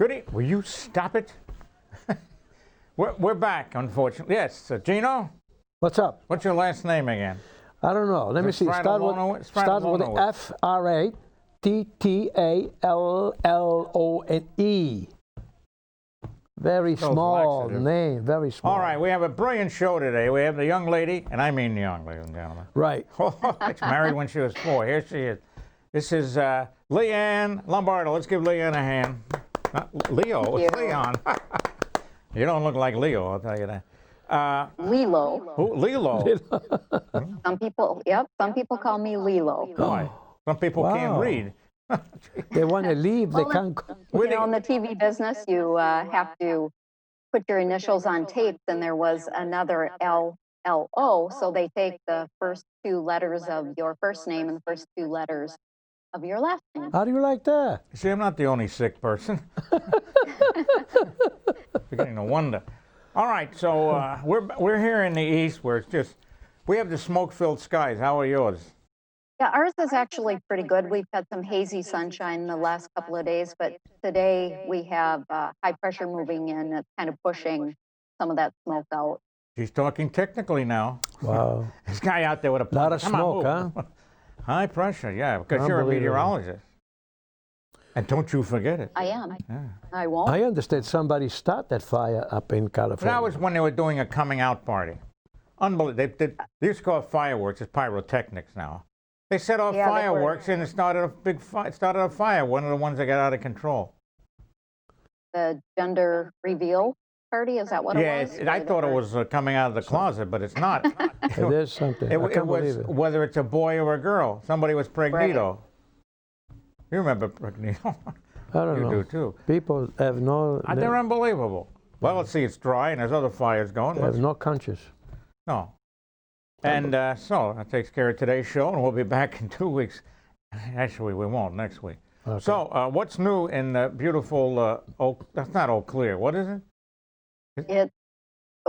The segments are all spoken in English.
Goody, will you stop it? we're back, unfortunately. Yes, Gino? What's up? What's your last name again? I don't know. Let me see. Start with F-R-A-T-T-A-L-L-O-N-E. Very small name, very small. All right, we have a brilliant show today. We have the young lady, and I mean young, ladies and gentlemen. Right. She's married when she was 4. Here she is. This is Leanne Lombardo. Let's give Leanne a hand. Not Leo, it's Leon. You don't look like Leo, I'll tell you that. Lilo. Who? Lilo. Some people call me Lilo. Why? Some people can't read. They want to leave, they can't go. You know, in the TV business, you have to put your initials on tapes, and there was another L-L-O, so they take the first 2 letters of your first name and the first 2 letters of your last name. How do you like that? See, I'm not the only sick person. Beginning to wonder. All right, so we're here in the east where it's just, we have the smoke-filled skies. How are yours? Yeah, ours is actually pretty good. We've had some hazy sunshine the last couple of days, but today we have high pressure moving in that's kind of pushing some of that smoke out. She's talking technically now. Wow. This guy out there with a lot of smoke, huh? High pressure, yeah, because you're a meteorologist. And don't you forget it. I am. Yeah. I won't. I understand somebody started that fire up in California. That was when they were doing a coming out party. Unbelievable. They used to call it fireworks. It's pyrotechnics now. They set off fireworks and it started a big fire. It started a fire. One of the ones that got out of control. The gender reveal party, is that what it was? Yeah, I thought it was coming out of the closet, but it's not. It is something. It was whether it's a boy or a girl. Somebody was pregnito. You remember pregnito? I don't know. You do too. People have no. They're unbelievable. Well, let's see. It's dry and there's other fires going. They have no conscience. No. And so that takes care of today's show, and we'll be back in 2 weeks. Actually, we won't, next week. Okay. So what's new in the beautiful that's not Eau Claire. What is it?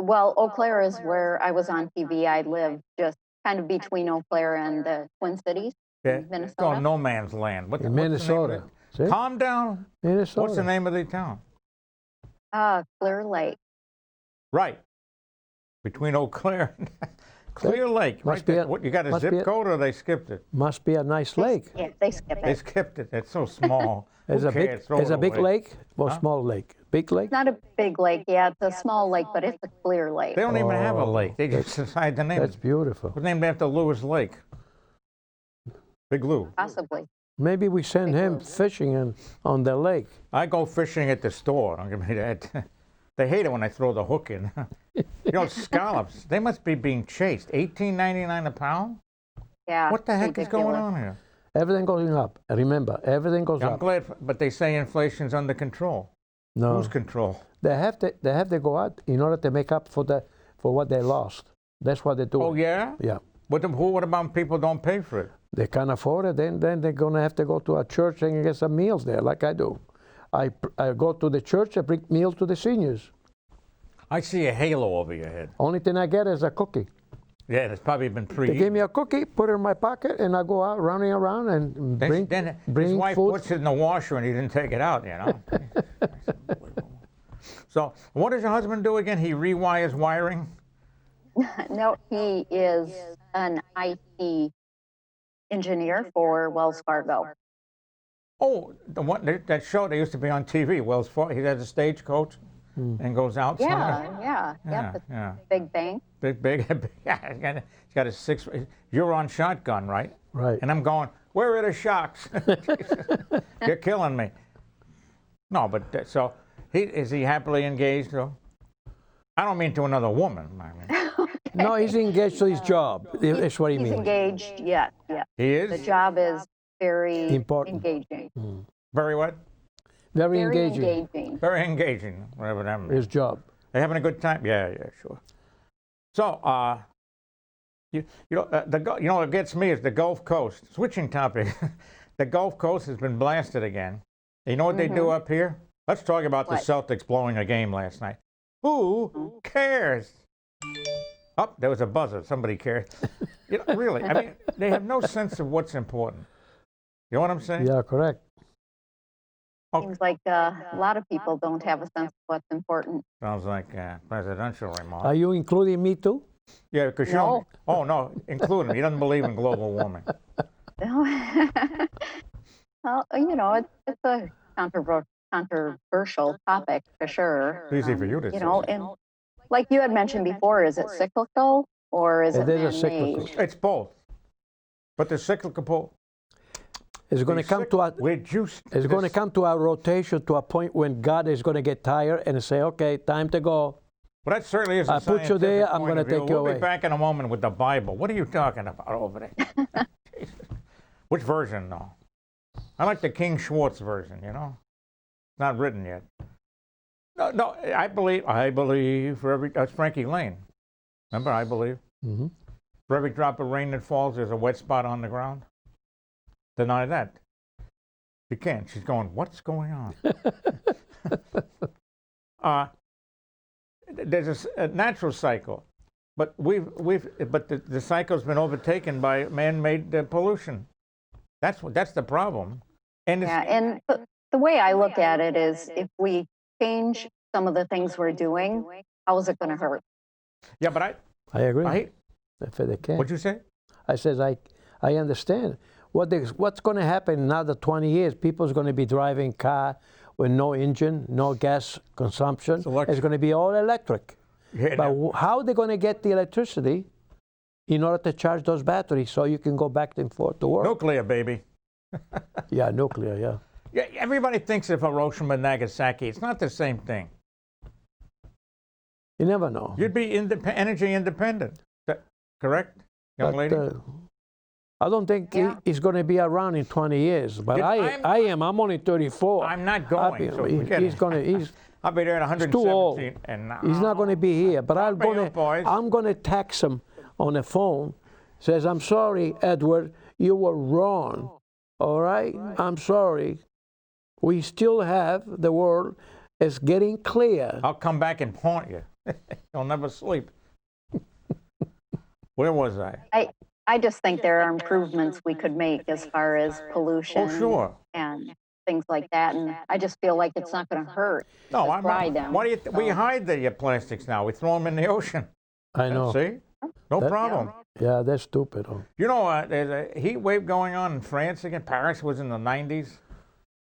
Well, Eau Claire is where I was on TV. I live just kind of between Eau Claire and the Twin Cities, Minnesota. It's on no man's land. Minnesota. Calm down. Minnesota. What's the name of the town? Clear Lake. Right. Between Eau Claire and Clear Lake. Right there. What, you got a zip code or they skipped it? Must be a nice lake. Yeah, they skipped it. They skipped it. It's so small. Is a big lake or small lake? Big lake? It's not a big lake. Yeah, it's a small lake, but it's a clear lake. They don't even have a lake. They just decide to name it. That's beautiful. It's named after Lewis Lake. Big Lou. Possibly. Maybe we send him fishing on the lake. I go fishing at the store. Don't give me that. They hate it when I throw the hook in. You know, scallops, they must be being chased. $18.99 a pound? Yeah. What the heck is going on here? Everything going up. Remember, everything goes up. I'm glad, but they say inflation's under control. No. Whose control? They have to go out in order to make up for what they lost. That's what they do. Oh, yeah? Yeah. What about people don't pay for it? They can't afford it, then they're going to have to go to a church and get some meals there, like I do. I go to the church, I bring meals to the seniors. I see a halo over your head. Only thing I get is a cookie. Yeah, it's probably been pre-eaten. They give me a cookie, put it in my pocket, and I go out running around and bring his wife food. Puts it in the washer and he didn't take it out, you know. So what does your husband do again? He rewires wiring? No, he is an IT engineer for Wells Fargo. Oh, the one that show that used to be on TV, Wells Fargo. He has a stagecoach and goes out somewhere. Yeah. Big bank. Big. Yeah, he's got a 6. You're on shotgun, right? Right. And I'm going, where are the shocks? You're killing me. No, but so is he happily engaged though? I don't mean to another woman. I mean. No, he's engaged to his job. That's what he means. He's engaged, yeah. He is? The job is very important. Engaging. Very what? Very engaging. Very engaging, whatever that means. His job. They having a good time? Yeah, sure. So, you know, what gets me is the Gulf Coast. Switching topic, the Gulf Coast has been blasted again. You know what they do up here? Let's talk about the Celtics blowing a game last night. Who cares? Oh, there was a buzzer. Somebody cares. You know, really, I mean, they have no sense of what's important. You know what I'm saying? Yeah, correct. Oh, Seems like a lot of people don't have a sense of what's important. sounds like presidential remark. Are you including me too? Yeah, because you No. oh, no, include him. He doesn't believe in global warming. Well, it's a controversial topic for sure. It's easy for you to say. And like you had mentioned before, is it cyclical or is it It is a man-made? cyclical. It's both. But the cyclical, It's going to come to a. we're juiced. It's going to come to a rotation to a point when God is going to get tired and say, "Okay, time to go." Well, that certainly is a I put you there, scientific I'm point gonna of view. take you We'll away. be back in a moment with the Bible. What are you talking about over there? Jesus. Which version, though? I like the King Schwartz version, It's not written yet. No, I believe for every, that's Frankie Lane. Remember, I believe? Mm-hmm. For every drop of rain that falls, there's a wet spot on the ground. Deny that. You can't. She's going, what's going on? There's a natural cycle, but the cycle's been overtaken by man-made pollution. That's the problem. And Yeah, and the way I look at it is if we change some of the things we're doing, how is it going to hurt? yeah, but I agree. I If they can. what'd you say? I says I understand. What's going to happen in another 20 years? People's going to be driving car with no engine, no gas consumption. It's going to be all electric. Yeah, But how are they going to get the electricity in order to charge those batteries so you can go back and forth to work? nuclear, baby. Yeah, nuclear, yeah. Yeah, everybody thinks of Hiroshima and Nagasaki. It's not the same thing. You never know. You'd be energy independent. Correct, young But, lady? I don't think Yeah. he's going to be around in 20 years. But I am. I'm only 34. I'm not going. So forget He's it. going to. I'll be there at 117. too old. And He's not going to be here. But boys. I'm going to text him on the phone. Says, "I'm sorry, Edward. You were wrong. All right. I'm sorry. We still have the world is getting clear." I'll come back and haunt you. You'll never sleep. Where was I? I just think there are improvements we could make as far as pollution Oh, sure. and things like that. And I just feel like it's not going to hurt No, to I'm fry not. them. Why do you? We So- hide the plastics now. We throw them in the ocean. I know. See? No That- problem. Yeah, that's stupid. Oh. You know, there's a heat wave going on in France again. Paris was in the 90s.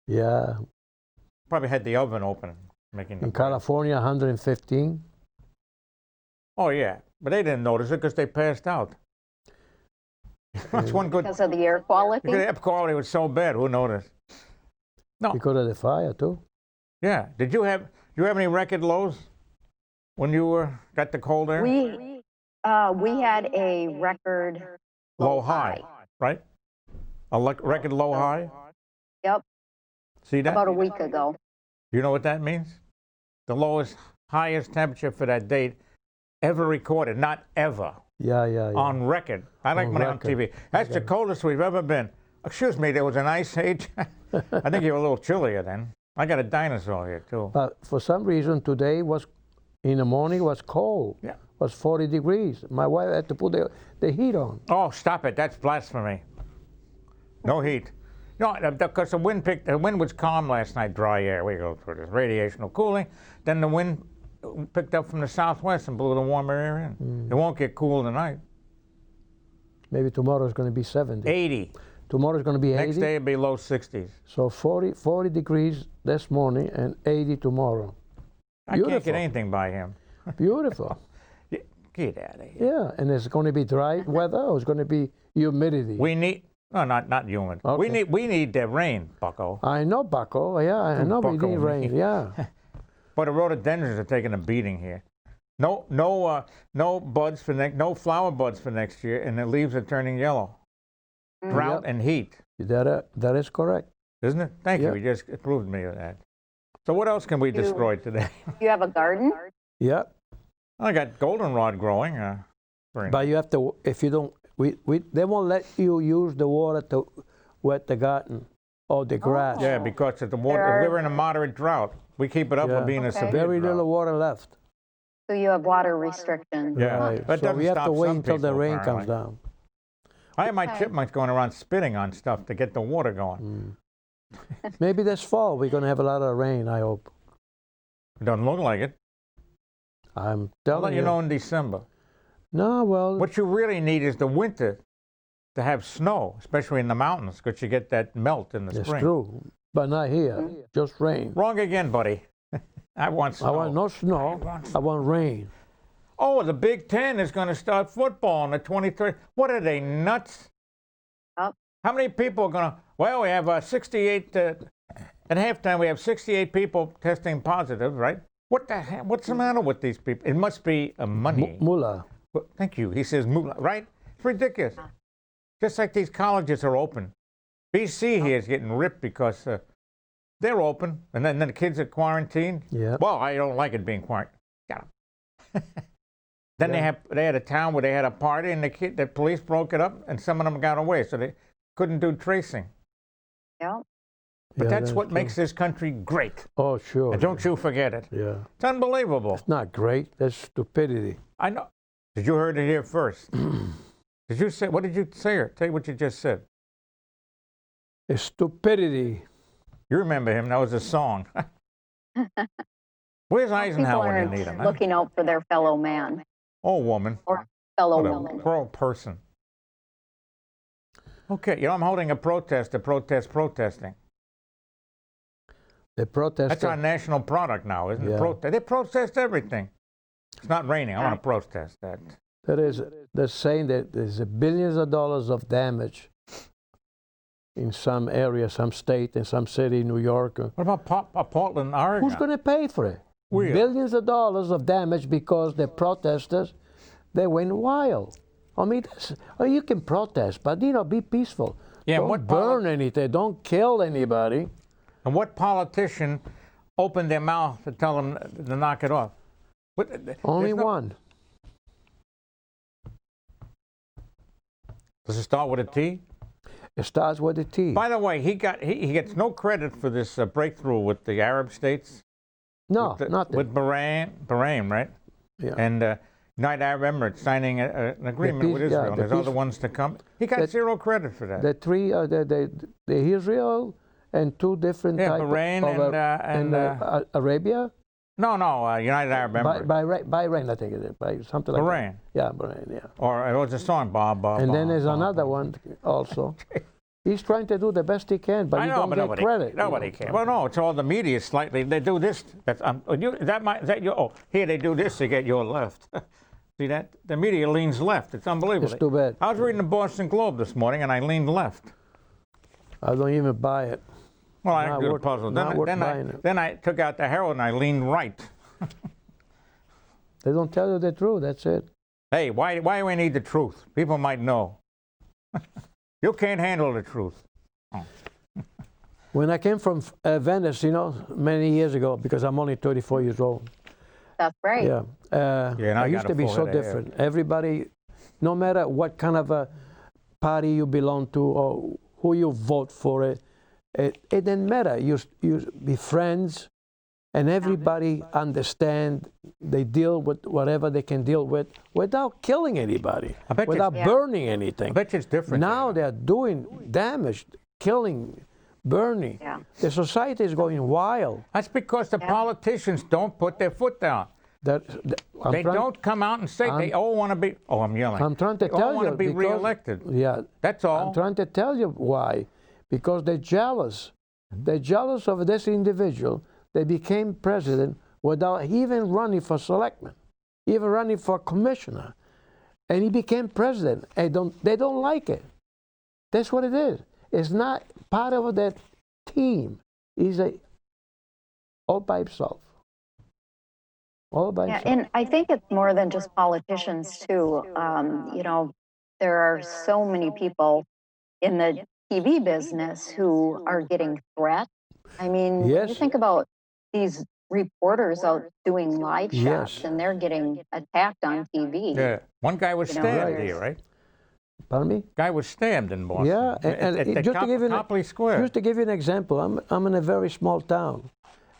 Yeah. Probably had the oven open, making the In bread. California, 115. Oh yeah, but they didn't notice it because they passed out. That's one good. because of the air quality. The air quality was so bad. Who noticed? No. Because of the fire too. Yeah. Did you have any record lows when you got the cold air? We had a record Low high, right? Record low high. Yep, See that? about a week ago. You know what that means? The lowest, highest temperature for that date ever recorded, not ever, Yeah. on record. I like On when on record. TV. That's the coldest we've ever been. Excuse me, there was an ice age. I think you were a little chillier then. I got a dinosaur here too. But for some reason today in the morning was cold. Yeah. Was 40 degrees. My wife had to put the heat on. Oh, stop it! That's blasphemy. No heat. No, because the wind was calm last night, dry air. We go through this radiational cooling. Then the wind picked up from the southwest and blew the warmer air in. It won't get cool tonight. Maybe tomorrow's going to be 70. 80. Tomorrow's going to be 80. Next day it'll be low 60s. So 40 degrees this morning and 80 tomorrow. I can't Beautiful. get anything by him. Beautiful. Get out of here. Yeah, and it's going to be dry weather or it's going to be humidity. We need no, not humid. Okay. We need the rain, Bucko. I know, Bucko. Yeah, I know we Bucko need me. rain. Yeah. But the rhododendrons are taking a beating here. No buds for no flower buds for next year, and the leaves are turning yellow. Drought Yep. and heat, That is correct. isn't it? Thank you. Yep. You just proved me of that. So what else can we destroy today? You have a garden? Yeah. I got goldenrod growing. Very But you have to, if you don't, they won't let you use the water to wet the garden or the grass. Yeah, because of the water, we're in a moderate drought. We keep it up, Yeah. we'll be in a Okay. severe Very drought. little water left. So you have water restrictions. Yeah. Right. That So doesn't we have to stop wait some until the people, rain comes apparently. down. I have my Okay. chipmunks going around spitting on stuff to get the water going. Maybe this fall we're going to have a lot of rain, I hope. It doesn't look like it. I'm I'll telling let you know in December. No, well, What you really need is the winter to have snow, especially in the mountains, because you get that melt in the it's spring. true. But not here, just rain. Wrong again, buddy. I want snow. I want no snow, I want rain. Oh, the Big Ten is going to start football on the 23rd. What are they, nuts? Oh. How many people are going to... Well, we have 68... at halftime, we have 68 people testing positive, right? What the hell? What's the matter with these people? It must be money. Mullah. Well, thank you. He says moolah, right? It's ridiculous. Just like these colleges are open. BC here is getting ripped because they're open, and then the kids are quarantined. Yeah. Well, I don't like it being quarantined. Got 'em. Then Yeah. they had a town where they had a party, and the police broke it up, and some of them got away, so they couldn't do tracing. Yeah. But Yeah, that's what true. makes this country great. Oh, sure. And don't you forget it. Yeah. It's unbelievable. It's not great. That's stupidity. I know. Did you heard it here first? Did you say? What did you say? Or tell you what you just said. It's stupidity. You remember him? That was a song. Where's People Eisenhower when you aren't need him? Huh? looking out for their fellow man Oh, woman. or fellow What a woman. poor person. Okay, you know, I'm holding a protest to protest protesting. The protesters. That's our national product now, isn't Yeah. it? They protest everything. It's not raining. I want to protest that. They're saying that there's billions of dollars of damage in some area, some state, in some city, New York. What about Portland, Oregon? Who's going to pay for it? We are. Billions of dollars of damage because the protesters, they went wild. I mean, you can protest, but be peaceful. Yeah, don't what burn anything. Don't kill anybody. And what politician opened their mouth to tell them to knock it off? Only There's no- one. Does it start with a T? It starts with a T. By the way, he gets no credit for this breakthrough with the Arab states. No, nothing. With Bahrain, right? Yeah. And United Arab Emirates signing an agreement with peace- yeah, Israel. the There's other peace- ones to come. He got zero credit for that. The three, the Israel and two different Yeah, types Bahrain of and Arabia. no, United Arab Emirates. Bahrain, I think it is. Something like Bahrain. that. Yeah, Bahrain, yeah. Or it was a song, Bob. And then there's another one also. He's trying to do the best he can, but I he know, don't but get credit. Nobody cares. Well, no, it's all the media slightly. They do this. That's is that your? Oh, here they do this to get your left. See that? The media leans left. It's unbelievable. It's too bad. I was reading the Boston Globe this morning, and I leaned left. I don't even buy it. Well, I Not didn't do the worth- puzzle. not worth buying it. Then I took out the Herald and I leaned right. They don't tell you the truth. That's it. Hey, why do we need the truth? People might know. You can't handle the truth. When I came from Venice, many years ago, because I'm only 34 years old. That's right. Yeah. Yeah, and I I got used a to be full so head of hair. different. Everybody, no matter what kind of a party you belong to or who you vote for, it didn't matter. You be friends, and everybody understand. They deal with whatever they can deal with without killing anybody, I bet you- without Yeah. burning I anything. bet you it's different. Now there. they're doing damage, killing, burning. Yeah. The society is going wild. That's because the politicians don't put their foot down. They don't come out and say they all want to be. Oh, I'm yelling. I'm trying to They all tell want you to be because- reelected. Yeah, That's all. I'm trying to tell you why. Because they're jealous. They're jealous of this individual. They became president without even running for selectman, even running for commissioner. And he became president. They don't like it. That's what it is. It's not part of that team. He's all by himself. All by Yeah, himself. and I think it's more than just politicians too. There are so many people in the TV business who are getting threats. I mean, when you Yes. think about these reporters out doing live shots Yes. and they're getting attacked on TV. Yeah. One guy was You know, stabbed right. here, right? Pardon me? Guy was stabbed in Boston. Yeah, and at the just to give you Copley Square. Just to give you an example, I'm in a very small town,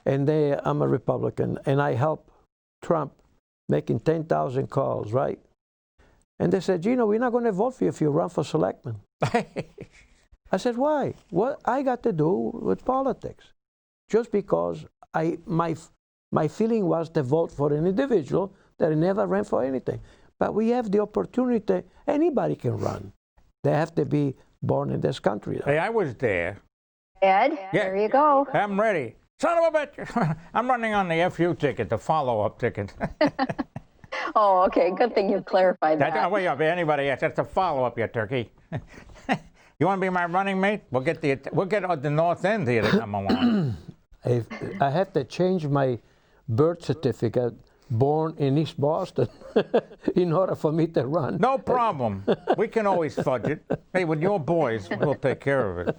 and I'm a Republican, and I help Trump making 10,000 calls, right? And they said, we're not going to vote for you if you run for selectman. I said, why? What I got to do with politics? Just because my feeling was to vote for an individual that never ran for anything. But we have the opportunity, anybody can run. They have to be born in this country. Hey, I was there. Ed, there you go. I'm ready. Son of a bitch. I'm running on the FU ticket, the follow-up ticket. Oh, okay. Good thing you clarified that. Wait up, anybody else? That's a follow-up, you turkey. You want to be my running mate? We'll get the North End here to come along. I have to change my birth certificate, born in East Boston, in order for me to run. No problem. We can always fudge it. Hey, with your boys, we'll take care of it.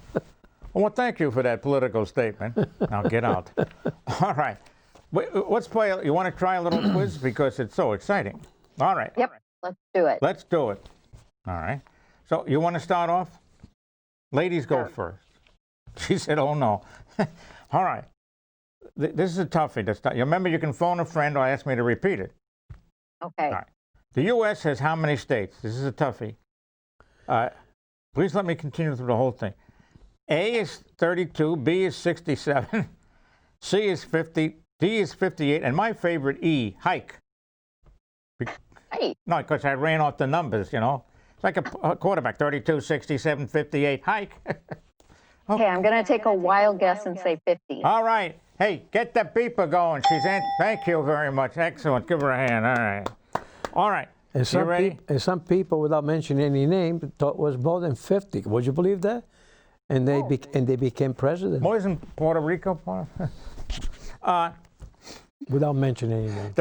Well, thank you for that political statement. Now get out. All right. Let's play. You want to try a little quiz? Because it's so exciting. All right. Yep. Let's do it. Let's do it. All right. So you want to start off? Ladies go first. She said, oh, no. All right. This is a toughie to start. You remember, you can phone a friend or ask me to repeat it. Okay. All right. The U.S. has how many states? This is a toughie. Please let me continue through the whole thing. A is 32, B is 67, C is 50, D is 58, and my favorite, E, hike. Hey. No, because I ran off the numbers, you know. It's like a quarterback, 32, 67, 58, hike. Okay, I'm going to take a wild guess and say 50. All right. Hey, get the beeper going. Thank you very much. Excellent. Give her a hand. All right. All right. And you ready? And some people, without mentioning any name, thought it was more than 50. Would you believe that? And they became president. More than Puerto Rico? Without mentioning any name.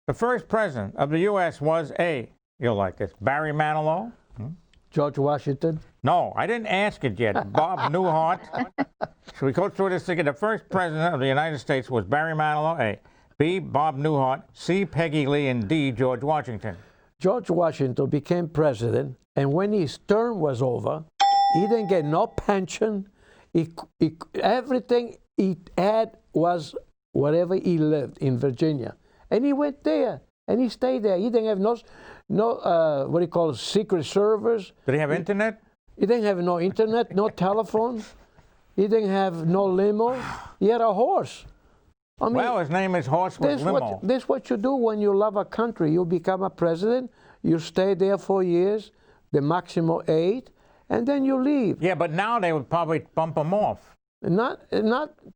The first president of the U.S. was you'll like this, Barry Manilow. George Washington? No, I didn't ask it yet. Bob Newhart. Should we go through this again? The first president of the United States was Barry Manilow, A. B, Bob Newhart. C, Peggy Lee. And D, George Washington. George Washington became president, and when his term was over, he didn't get no pension. Everything he had was wherever he lived in Virginia. And he went there, and he stayed there. He didn't have no what do you call it, secret servers. Did he have internet? He didn't have no internet, no telephone. He didn't have no limo. He had a horse. I mean, well, his name is Horse with Limo. This is what you do when you love a country. You become a president, you stay there 4 years, the maximum 8, and then you leave. Yeah, but now they would probably bump him off. Not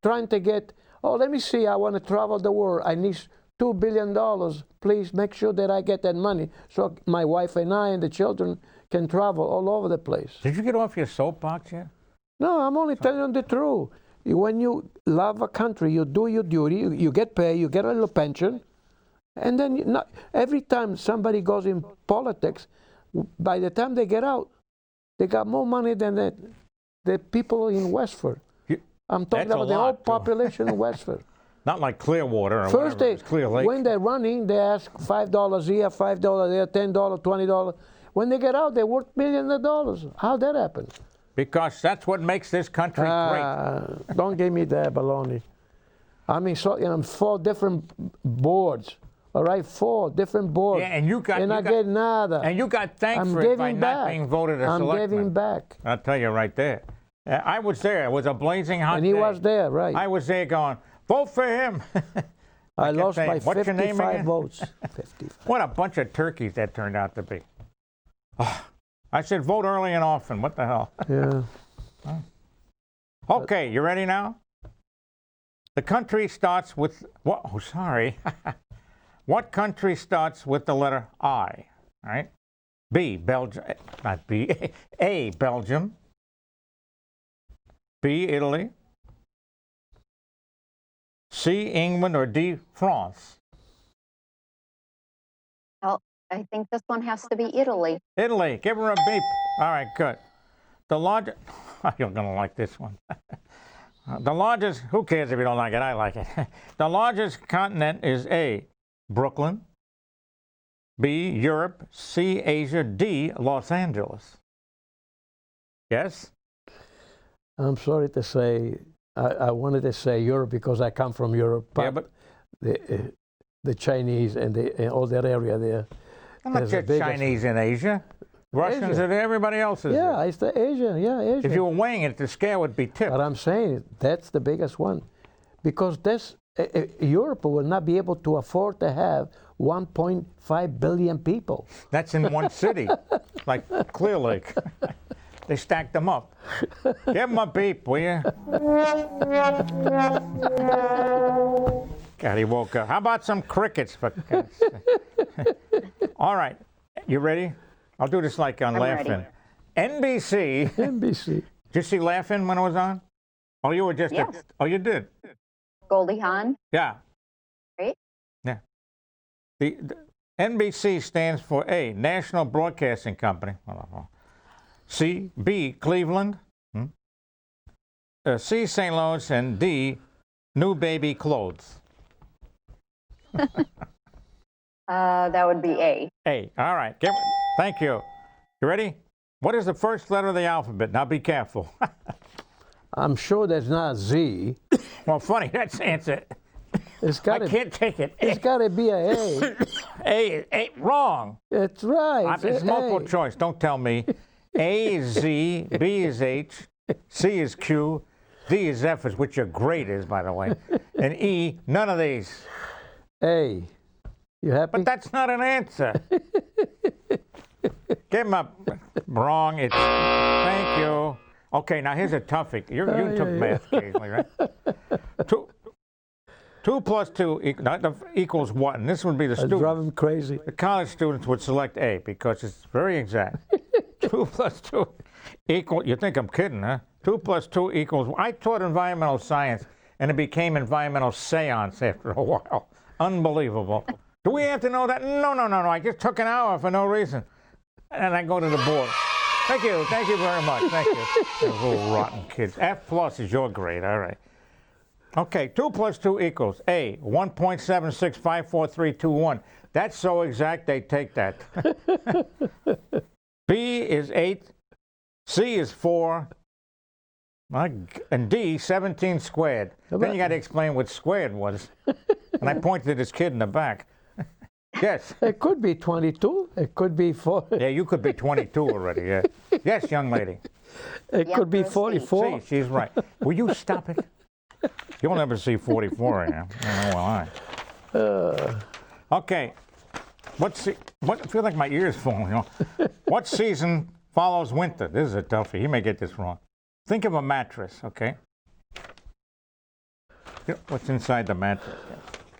trying to get, oh, let me see, I want to travel the world. I need $2 billion. Please make sure that I get that money so my wife and I and the children can travel all over the place. Did you get off your soapbox yet? No, I'm only telling you the truth. When you love a country, you do your duty, you get paid, you get a little pension, and then every time somebody goes in politics, by the time they get out, they got more money than the people in Westford. I'm talking about the whole population in Westford. Not like Clearwater or First, whatever, Clear Lake. when they're running, they ask $5 here, $5 there, $10, $20. When they get out, they're worth millions of dollars. How'd that happen? Because that's what makes this country great. Don't give me that baloney. I mean, 4 different boards. All right, 4 different boards. Yeah, and you got. And I get nada. And you got thanked for it by not being voted a selectman. I'm giving back. I'll tell you right there. I was there. It was a blazing hot day. And he was there, right. I was there going, vote for him. I lost by what's your name 55 again? votes. 55. What a bunch of turkeys that turned out to be. Oh, I said vote early and often. What the hell? Yeah. Okay, you ready now? The country starts with what? Oh, sorry. What country starts with the letter I? All right. B, Belgium. Not B. A, Belgium. B, Italy. C, England, or D, France? Well, I think this one has to be Italy. Italy. Give her a beep. All right, good. The largest. You're going to like this one. The largest. Who cares if you don't like it? I like it. The largest continent is A, Brooklyn. B, Europe. C, Asia. D, Los Angeles. Yes? I'm sorry to say, I wanted to say Europe because I come from Europe. Yeah, but the Chinese and all that area there. I'm not just Chinese in Asia. Russians Asia. and everybody else is Yeah, there. it's the Asian. Yeah, Asian. If you were weighing it, the scale would be tipped. But I'm saying that's the biggest one, because Europe will not be able to afford to have 1.5 billion people. That's in one city, like Clear Lake. They stacked them up. Give them a beep, will you? God, he woke up. How about some crickets? For God's sake? All right, you ready? I'll do this like on I'm Laughing. ready. NBC. NBC. Did you see Laughing when it was on? Oh, you were just. Yes. Oh, you did. Goldie Hawn, Yeah. right? Yeah. The NBC stands for A, National Broadcasting Company. C, B, Cleveland. C, St. Louis, and D, New Baby Clothes. That would be A. A. All right. Thank you. You ready? What is the first letter of the alphabet? Now be careful. I'm sure there's not a Z. Well, funny, that's the answer. It's I got to. can't take it. It's got to be a A. A, wrong. It's right. It's a multiple A. choice. Don't tell me. A is Z, B is H, C is Q, D is F, which your grade is, by the way, and E, none of these. A. You happy? But that's not an answer. Give him up. Wrong. It's. Thank you. Okay, now here's a toughie. You took math occasionally, right? Two plus two equals what? And this would be the That's driving student. him crazy. The college students would select A because it's very exact. 2 plus 2 equal. You think I'm kidding, huh? 2 plus 2 equals. I taught environmental science, and it became environmental seance after a while. Unbelievable. Do we have to know that? No. I just took an hour for no reason, and I go to the board. Thank you very much. Thank you. Those little rotten kids. F plus is your grade. All right. Okay, 2 plus 2 equals A, 1.765431. That's so exact they take that. B is 8, C is 4, and D, 17 squared. Then you got to explain what squared was. And I pointed at this kid in the back. Yes. It could be 22. It could be 4. Yeah, you could be 22 already, yeah. Yes, young lady. It could be Yes, 44. See, she's right. Will you stop it? You'll never see 44 again. Oh, well, okay. I feel like my ears falling. You know? What season follows winter? This is a toughie. You may get this wrong. Think of a mattress, okay? You know, what's inside the mattress?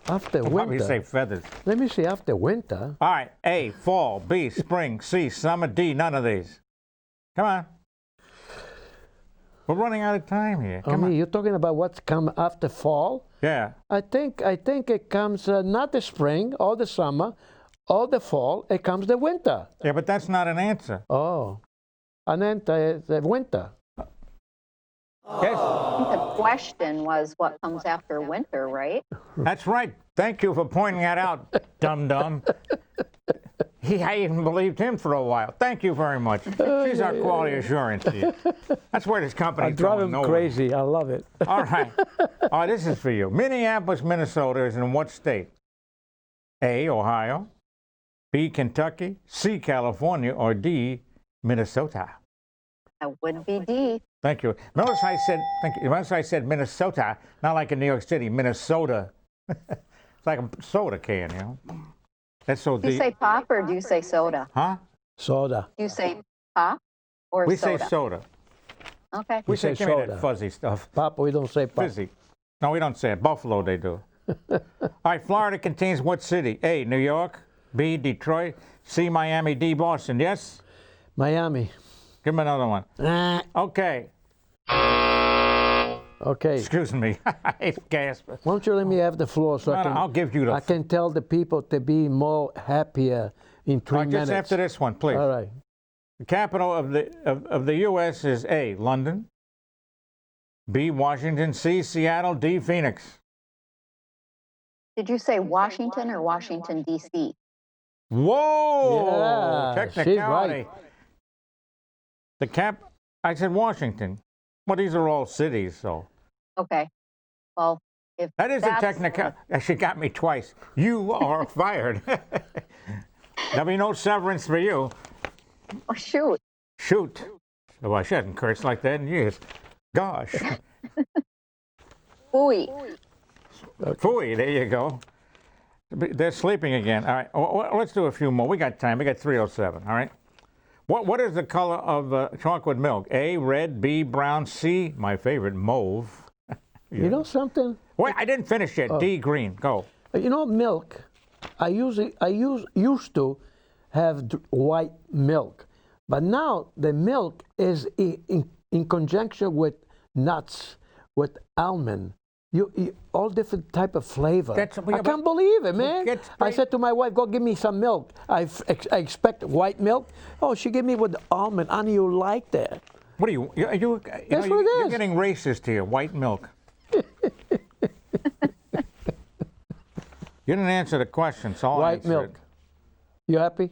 After We'll probably say winter. feathers. Let me see, after winter. All right. A, fall. B, spring. C, summer. D, none of these. Come on. We're running out of time here. Come on. You're talking about what's come after fall? Yeah. I think it comes not the spring or the summer or the fall. It comes the winter. Yeah, but that's not an answer. Oh, and then the winter. Yes. The question was what comes after winter, right? That's right. Thank you for pointing that out, dum-dum. I even believed him for a while. Thank you very much. She's our quality assurance chief. That's where this I company's drive going him nowhere. crazy. I love it. All right. All right, this is for you. Minneapolis, Minnesota is in what state? A, Ohio. B, Kentucky. C, California. Or D, Minnesota. That would be D. Thank you. Notice I said Minnesota, not like in New York City, Minnesota. It's like a soda can, you know. That's so Do you deep. say pop or do you say soda? Huh? Soda. Do you say pop or We soda? say soda. Okay. We say say, give me that soda. fuzzy stuff. Pop, we don't say pop. Fizzy. No, we don't say it. Buffalo, they do. All right, Florida contains what city? A, New York. B, Detroit. C, Miami. D, Boston. Yes? Miami. Give me another one. Okay. Okay. Excuse me. I gasped. Why don't you let me have the floor so No, no, I'll give you the. I can tell the people to be more happier in 3 minutes. Just after this one, please. All right. The capital of the U.S. is A, London. B, Washington. C, Seattle. D, Phoenix. Did you say Washington or Washington, D.C.? Whoa! Yeah, she's Technicality. right. I said Washington. Well, these are all cities, so. Okay. Well, if That is a that's- technical. She got me twice. You are fired. There'll be no severance for you. Oh, shoot. Shoot. Oh, I shouldn't curse like that in years. Gosh. Ooey. Phooey, there you go. They're sleeping again. All right, let's do a few more. We got time. We got 3:07, all right? What is the color of chocolate milk? A, red, B, brown, C, my favorite, mauve. You know something? Wait, I didn't finish yet. D, green. Go. You know, milk. I used to have white milk, but now the milk is in conjunction with nuts, with almond. You all different type of flavor. I can't believe it, man. I said to my wife, "Go give me some milk." I expect white milk. Oh, she gave me with almond. Honey, you like that? What are you? That's what it is. You're getting racist here. White milk. You didn't answer the question, so I'll White answer milk. it. You happy?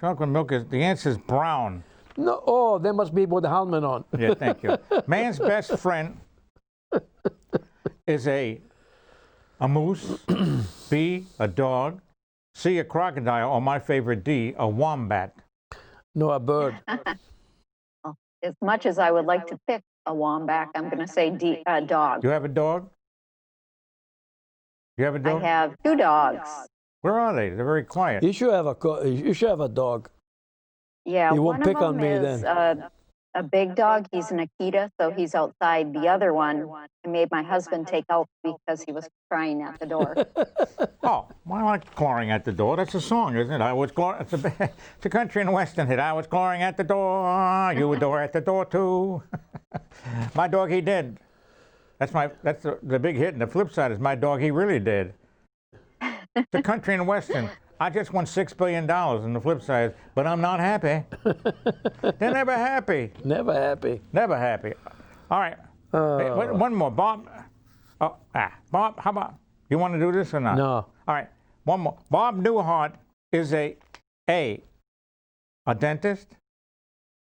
Chocolate milk is the answer is brown. No. Oh, there must be with the almond on. Yeah, thank you. Man's best friend is a moose, B, a dog, C, a crocodile, or my favorite D, a wombat. No, a bird. As much as I would like to pick a wombat, I'm going to say dog. You have a dog? You have a I dog? have 2 dogs. Where are they? They're very quiet. You should have a dog. Yeah, You one won't pick of on them me is then. a big dog. He's an Akita, so he's outside. The other one, I made my husband take out because he was crying at the door. Oh, well, I like clawing at the door. That's a song, isn't it? I was clawing. It's a country and western hit. I was clawing at the door. You were at the door too. My dog, he did. That's the big hit. And the flip side is my dog, he really did. It's a country and western. I just won $6 billion. And the flip side is, but I'm not happy. They're never happy. Never happy. Never happy. All right. Hey, one more. Bob. Bob, how about, you want to do this or not? No. All right. One more. Bob Newhart is a dentist,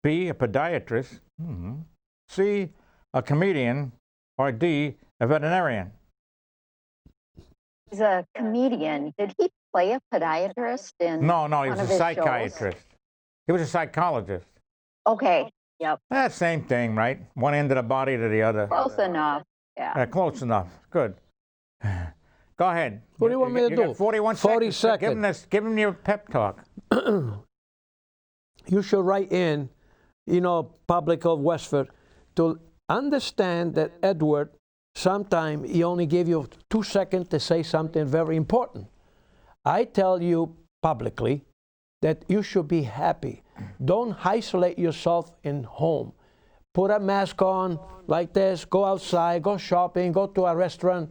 B, a podiatrist, C, a comedian, or D, a veterinarian. He's a comedian. Did he play a podiatrist in No, he one was of a his psychiatrist. shows? He was a psychologist. Okay, yep, Same thing, right? One end of the body to the other. close enough. Yeah. Close enough. Good. Go ahead. What do you want me to You do? got 41 40 seconds. Give him your pep talk. You should write in, public of Westford, to understand that Edward, sometime he only gave you 2 seconds to say something very important. I tell you publicly that you should be happy. Don't isolate yourself in home. Put a mask on like this, go outside, go shopping, go to a restaurant.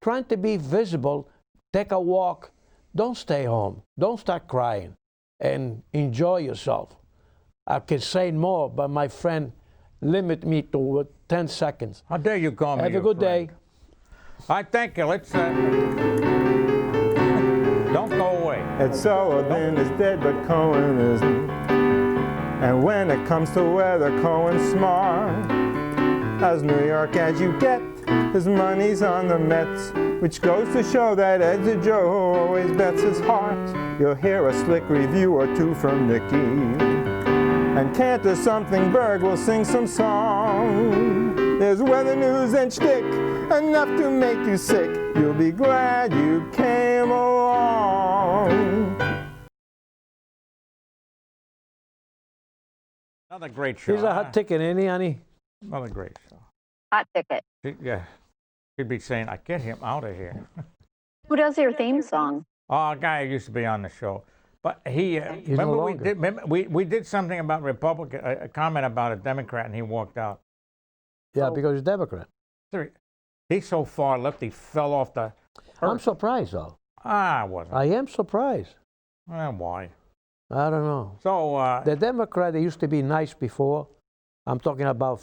Trying to be visible, take a walk. Don't stay home. Don't start crying and enjoy yourself. I could say more, but my friend limit me to 10 seconds. How dare you call me Have a your good friend. day. All right, thank you. Let's don't go away. Ed Sullivan is dead, but Cohen isn't. And when it comes to weather, Cohen's smart. As New York as you get, his money's on the Mets, which goes to show that Ed's a Joe who always bets his heart. You'll hear a slick review or two from Nicky. And Cantor Something Berg will sing some song. There's weather news and shtick, enough to make you sick. You'll be glad you came along. Another great show. Here's a hot ticket, ain't he, honey? Another great show. Hot ticket. Yeah. He'd be saying, I get him out of here. Who does your theme song? Oh, a guy who used to be on the show. But he, we did something about Republican, a comment about a Democrat, and he walked out. Yeah, because he's Democrat. He's so far left, he fell off the I'm earth. surprised, though. I wasn't. I am surprised. Why? I don't know. So, The Democrat, they used to be nice before. I'm talking about